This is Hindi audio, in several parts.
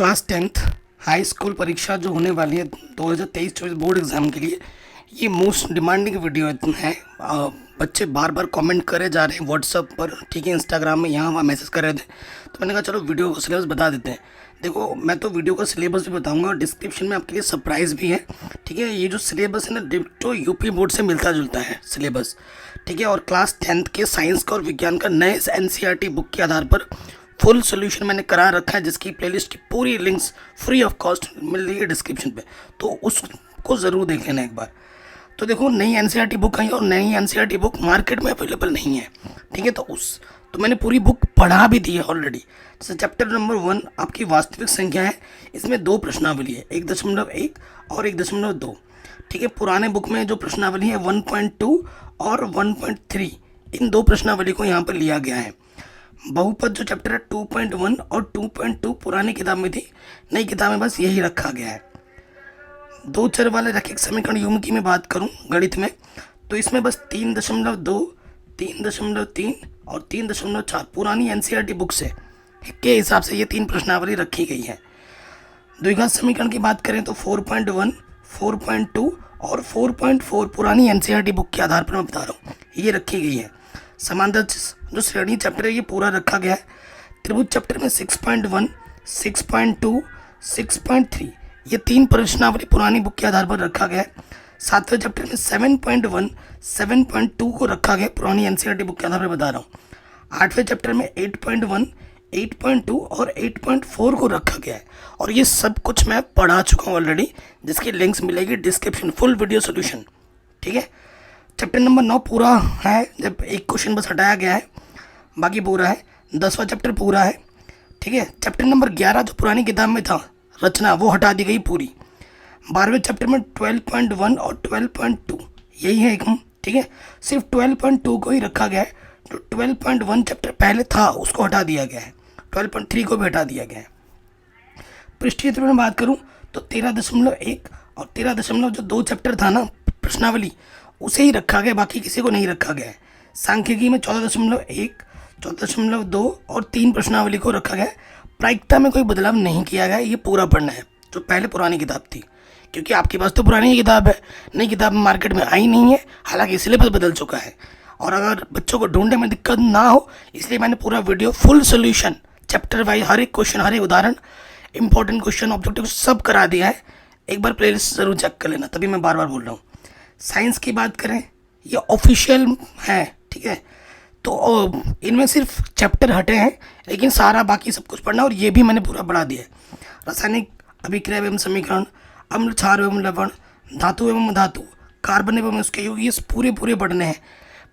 क्लास 10th हाई स्कूल परीक्षा जो होने वाली है 2023-24 बोर्ड एग्ज़ाम के लिए, ये मोस्ट डिमांडिंग वीडियो है। बच्चे बार बार कमेंट करे जा रहे हैं व्हाट्सअप पर, ठीक है, इंस्टाग्राम में, यहाँ वहाँ मैसेज कर रहे थे, तो मैंने कहा चलो वीडियो का सिलेबस बता देते हैं। देखो, मैं तो वीडियो का सिलेबस भी बताऊंगा और डिस्क्रिप्शन में आपके लिए सरप्राइज़ भी है, ठीक है। ये जो सिलेबस है ना, डिट्टो यूपी बोर्ड से मिलता जुलता है सिलेबस, ठीक है। और क्लास 10th के साइंस का और विज्ञान का नए एनसीईआरटी बुक के आधार पर फुल सोल्यूशन मैंने करा रखा है, जिसकी प्लेलिस्ट की पूरी लिंक्स फ्री ऑफ कॉस्ट मिल रही है डिस्क्रिप्शन पे, तो उसको ज़रूर देख लेना एक बार। तो देखो, नई एनसीईआरटी बुक आई और नई एनसीईआरटी बुक मार्केट में अवेलेबल नहीं है, ठीक है। तो मैंने पूरी बुक पढ़ा भी दी है ऑलरेडी। जैसे चैप्टर नंबर 1 आपकी वास्तविक संख्या है, इसमें 2 प्रश्नावली है, 1.1 और 1.2, ठीक है। पुराने बुक में जो प्रश्नावली है 1.2 और 1.3, इन 2 प्रश्नावली को यहाँ पर लिया गया है। बहुपद जो चैप्टर है 2.1 और 2.2 पुरानी किताब में थी, नई किताब में बस यही रखा गया है। 2 चर वाले रैखिक समीकरण युग्म की मैं बात करूं गणित में, तो इसमें बस 3.2, 3.3 और 3.4 पुरानी एनसीईआरटी बुक से के हिसाब से ये 3 प्रश्नावली रखी गई है। द्विघात समीकरण की बात करें तो 4.1, 4.2 और 4.4 पुरानी एनसीईआरटी बुक के आधार पर मैं बता रहा हूँ, ये रखी गई है। समांतर जो श्रेणी चैप्टर है ये पूरा रखा गया है। त्रिभुज चैप्टर में 6.1, 6.2, 6.3 ये 3 प्रश्नावली पुरानी बुक के आधार पर रखा गया है। 7वें चैप्टर में 7.1, 7.2 को रखा गया पुरानी एनसीईआरटी बुक के आधार पर बता रहा हूँ। 8वें चैप्टर में 8.1, 8.2 और 8.4 को रखा गया है, और ये सब कुछ मैं पढ़ा चुका हूँ ऑलरेडी, जिसकी लिंक्स मिलेगी डिस्क्रिप्शन, फुल वीडियो सोल्यूशन, ठीक है। चैप्टर नंबर 9 पूरा है, जब एक क्वेश्चन बस हटाया गया है, बाकी पूरा है। 10वां चैप्टर पूरा है, ठीक है। चैप्टर नंबर 11 जो पुरानी किताब में था रचना, वो हटा दी गई पूरी। 12वें चैप्टर में 12.1 और 12.2 यही है एकदम, ठीक है। सिर्फ 12.2 को ही रखा गया है, जो 12.1 चैप्टर पहले था उसको हटा दिया गया है, 12.3 को भी हटा दिया गया है। पृष्ठीय क्षेत्र में बात करूँ तो 13.1 और 13.2 चैप्टर था ना प्रश्नावली, उसे ही रखा गया, बाकी किसी को नहीं रखा गया है। सांख्यिकी में 14.1, 14.2 और 3 प्रश्नावली को रखा गया है। प्रायिकता में कोई बदलाव नहीं किया गया, ये पूरा पढ़ना है जो पहले पुरानी किताब थी, क्योंकि आपके पास तो पुरानी किताब है, नई किताब मार्केट में आई नहीं है, हालांकि सिलेबस बदल चुका है। और अगर बच्चों को ढूंढने में दिक्कत ना हो, इसलिए मैंने पूरा video full solution chapter wise हर एक क्वेश्चन, हर एक उदाहरण, इंपॉर्टेंट क्वेश्चन, ऑब्जेक्टिव सब करा दिया है। एक बार प्लेलिस्ट ज़रूर चेक कर लेना, तभी मैं बार बार बोल रहा हूँ। साइंस की बात करें, ये ऑफिशियल है, ठीक है। तो इनमें सिर्फ चैप्टर हटे हैं, लेकिन सारा बाकी सब कुछ पढ़ना, और ये भी मैंने पूरा पढ़ा दिया है। रासायनिक अभिक्रिया एवं समीकरण, अम्ल क्षार एवं लवण, धातु एवं धातु, कार्बन एवं उसके योग, ये पूरे पढ़ने हैं।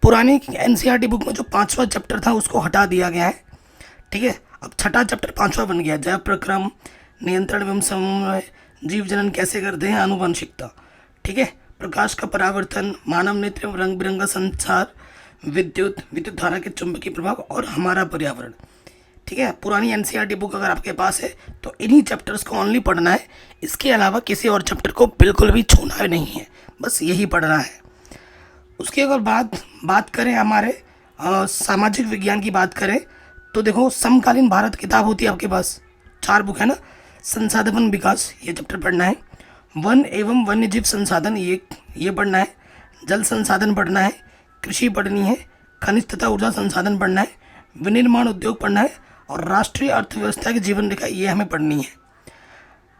पुरानी एनसीईआरटी बुक में जो 5वां चैप्टर था उसको हटा दिया गया है, ठीक है। अब 6ठा चैप्टर 5वां बन गया, जैव प्रक्रम, नियंत्रण एवं समन्वय, जीव जनन कैसे करते हैं, आनुवंशिकता, ठीक है। प्रकाश का परावर्तन, मानव नेत्र एवं रंग बिरंगा संचार, विद्युत धारा के चुंबकीय प्रभाव और हमारा पर्यावरण, ठीक है। पुरानी एनसीईआरटी बुक अगर आपके पास है तो इन्हीं चैप्टर्स को ओनली पढ़ना है, इसके अलावा किसी और चैप्टर को बिल्कुल भी छूना नहीं है, बस यही पढ़ना है। उसकी अगर बात करें हमारे सामाजिक विज्ञान की बात करें, तो देखो, समकालीन भारत किताब होती है आपके पास, 4 बुक है ना। संसाधन विकास, ये चैप्टर पढ़ना है। वन एवं वन्यजीव संसाधन, ये पढ़ना है। जल संसाधन पढ़ना है। कृषि पढ़नी है। खनिज तथा ऊर्जा संसाधन पढ़ना है। विनिर्माण उद्योग पढ़ना है। और राष्ट्रीय अर्थव्यवस्था की जीवन रेखा, ये हमें पढ़नी है।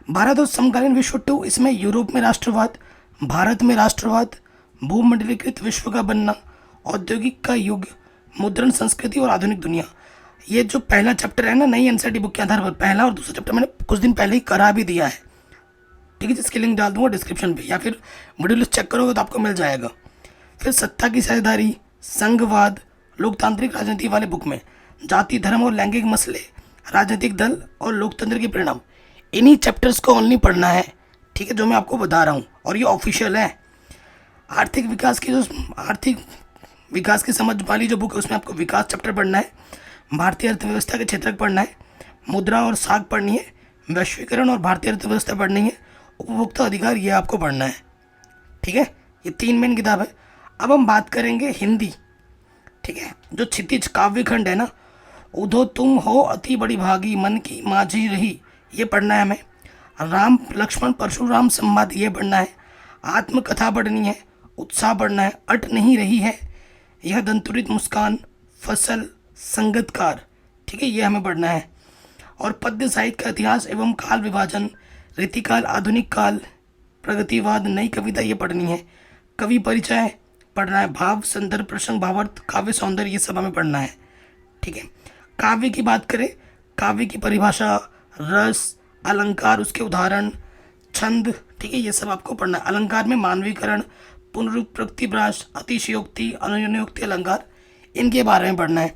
भारत और समकालीन विश्व 2, इसमें यूरोप में राष्ट्रवाद, भारत में राष्ट्रवाद, भूमंडलीकृत विश्व का बनना, औद्योगिक का युग, मुद्रण संस्कृति और आधुनिक दुनिया, ये जो पहला चैप्टर है ना नई एनसीईआरटी बुक के आधार पर, पहला और दूसरा चैप्टर मैंने कुछ दिन पहले ही करा भी दिया है, ठीक है, जिसकी लिंक डाल दूंगा डिस्क्रिप्शन पे, या फिर वीडियो लिस्ट चेक करोगे तो आपको मिल जाएगा। फिर सत्ता की साझेदारी, संघवाद, लोकतांत्रिक राजनीति वाले बुक में जाति, धर्म और लैंगिक मसले, राजनीतिक दल और लोकतंत्र के परिणाम, इन्हीं चैप्टर्स को ओनली पढ़ना है, ठीक है, जो मैं आपको बता रहा हूँ, और ये ऑफिशियल है। आर्थिक विकास की समझ वाली जो बुक है, उसमें आपको विकास चैप्टर पढ़ना है। भारतीय अर्थव्यवस्था के क्षेत्रक पढ़ना है। मुद्रा और साख पढ़नी है। वैश्वीकरण और भारतीय अर्थव्यवस्था पढ़नी है। उपभोक्ता अधिकार, ये आपको पढ़ना है, ठीक है। ये 3 मेन किताब है। अब हम बात करेंगे हिंदी, ठीक है। जो क्षितिज काव्य खंड है ना, उधो तुम हो अति बड़ी भागी, मन की माझी रही, ये पढ़ना है हमें। राम लक्ष्मण परशुराम संवाद ये पढ़ना है। आत्मकथा पढ़नी है। उत्साह पढ़ना है। अट नहीं रही है, यह दंतुरित मुस्कान, फसल, संगतकार, ठीक है, ये हमें पढ़ना है। और पद्य साहित्य का इतिहास एवं काल विभाजन, रीतिकाल, आधुनिक काल, प्रगतिवाद, नई कविता, ये पढ़नी है। कवि परिचय पढ़ना है। भाव, संदर्भ, प्रसंग, भावार्थ, काव्य सौंदर्य, ये सब हमें पढ़ना है, ठीक है। काव्य की बात करें, काव्य की परिभाषा, रस, अलंकार, उसके उदाहरण, छंद, ठीक है, ये सब आपको पढ़ना है। अलंकार में मानवीकरण, पुनरुक्ति, प्रास, अतिशयोक्ति, अनुयोक्ति अलंकार, इनके बारे में पढ़ना है,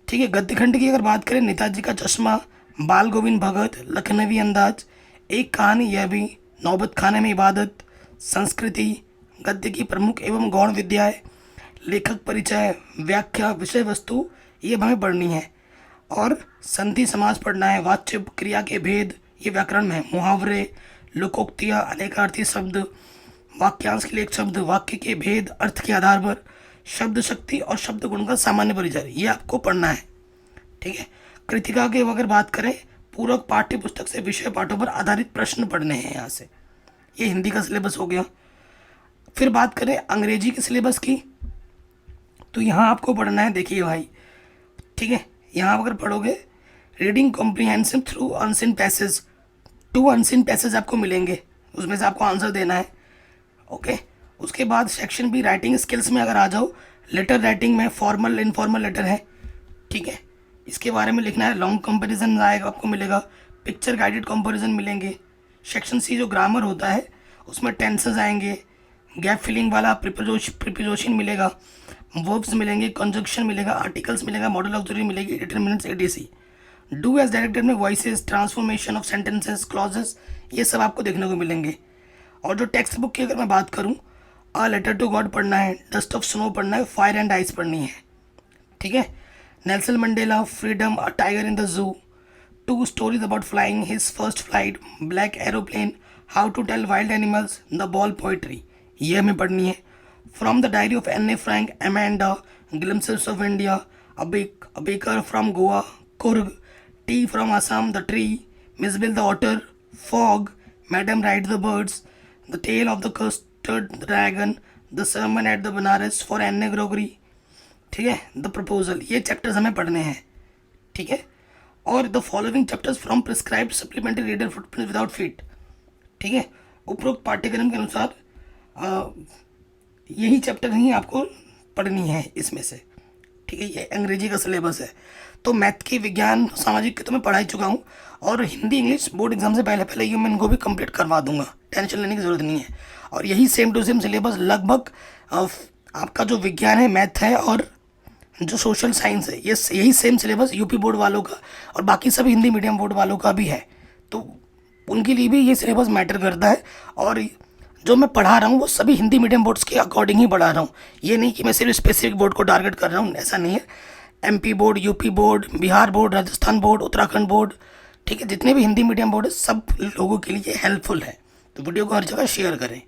ठीक है। गद्य खंड की अगर बात करें, नेताजी का चश्मा, बाल गोविंद भगत, लखनवी अंदाज, एक कहानी, यह भी, नौबत खाने में इबादत, संस्कृति, गद्य की प्रमुख एवं गौण विद्याएं, लेखक परिचय, व्याख्या, विषय वस्तु, ये हमें पढ़नी है। और संधि समास पढ़ना है। वाच्य क्रिया के भेद, ये व्याकरण में है। मुहावरे, लोकोक्तियाँ, अनेकार्थी शब्द, वाक्यांश के लिए एक शब्द, वाक्य के भेद, अर्थ के आधार पर, शब्द शक्ति और शब्द गुण का सामान्य परिचय, ये आपको पढ़ना है, ठीक है। कृतिका की अगर बात करें, पूरक पाठ्य पुस्तक से विषय पाठों पर आधारित प्रश्न पढ़ने हैं यहाँ से। ये हिंदी का सिलेबस हो गया। फिर बात करें अंग्रेजी के सिलेबस की, तो यहाँ आपको पढ़ना है, देखिए भाई, ठीक है, यहाँ अगर पढ़ोगे, reading comprehension through unseen passage, 2 unseen passage आपको मिलेंगे, उसमें से आपको आंसर देना है, ओके। उसके बाद सेक्शन बी, राइटिंग स्किल्स में अगर आ जाओ, लेटर राइटिंग में फॉर्मल इनफॉर्मल लेटर है, ठीक है, इसके बारे में लिखना है। लॉन्ग कंपैरिजन आएगा, आपको मिलेगा। पिक्चर गाइडेड कंपैरिजन मिलेंगे। सेक्शन सी जो ग्रामर होता है, उसमें टेंसेस आएंगे, गैप फिलिंग वाला प्रीपोजिशन मिलेगा, वर्ब्स मिलेंगे, कंजक्शन मिलेगा, आर्टिकल्स मिलेगा, मॉडल ऑक्सिलरी मिलेगी, determinants, etc. Do as directed में voices, transformation of sentences, clauses, ये सब आपको देखने को मिलेंगे। और जो टेक्स्ट बुक की अगर मैं बात करूँ, अ लेटर टू गॉड पढ़ना है, डस्ट ऑफ स्नो पढ़ना है, फायर एंड आइस पढ़नी है, ठीक है। Nelson Mandela, freedom, a tiger in the zoo, 2 stories about flying, his first flight, black aeroplane, how to tell wild animals, the ball poetry, ये हमें पढ़नी है। From the diary of Anne a Frank, Amanda, glimpses of India, a baker from Goa, Coorg, tea from Assam, the tree, Mijbil the otter, fog, madam ride the birds, the tale of the custard dragon, the sermon at the Benares for an a ग्रोगरी, ठीक है, द प्रपोजल, ये चैप्टर्स हमें पढ़ने हैं, ठीक है। और the following chapters from prescribed supplementary reader footprint without feet, ठीक है। उपरोक्त पाठ्यक्रम के अनुसार यही चैप्टर ही आपको पढ़नी है इसमें से, ठीक है। ये अंग्रेजी का सिलेबस है। तो मैथ की, विज्ञान, सामाजिक की तो मैं पढ़ा ही चुका हूँ, और हिंदी इंग्लिश बोर्ड एग्जाम से पहले पहले ये मैं इनको भी कंप्लीट करवा दूंगा, टेंशन लेने की ज़रूरत नहीं है। और यही सेम टू सेम सिलेबस लगभग आपका जो विज्ञान है, मैथ है, और जो सोशल साइंस है, ये यही सेम सिलेबस यूपी बोर्ड वालों का और बाकी सभी हिंदी मीडियम बोर्ड वालों का भी है। तो उनके लिए भी ये सिलेबस मैटर करता है। और जो मैं पढ़ा रहा हूँ वो सभी हिंदी मीडियम बोर्ड्स के अकॉर्डिंग ही पढ़ा रहा हूँ। ये नहीं कि मैं सिर्फ स्पेसिफिक बोर्ड को टारगेट कर रहा हूँ, ऐसा नहीं है। MP board, UP board, Bihar board, Rajasthan board, Uttarakhand board, ठीक है, जितने भी हिंदी मीडियम बोर्ड है, सब लोगों के लिए हेल्पफुल है। तो वीडियो को हर जगह शेयर करें।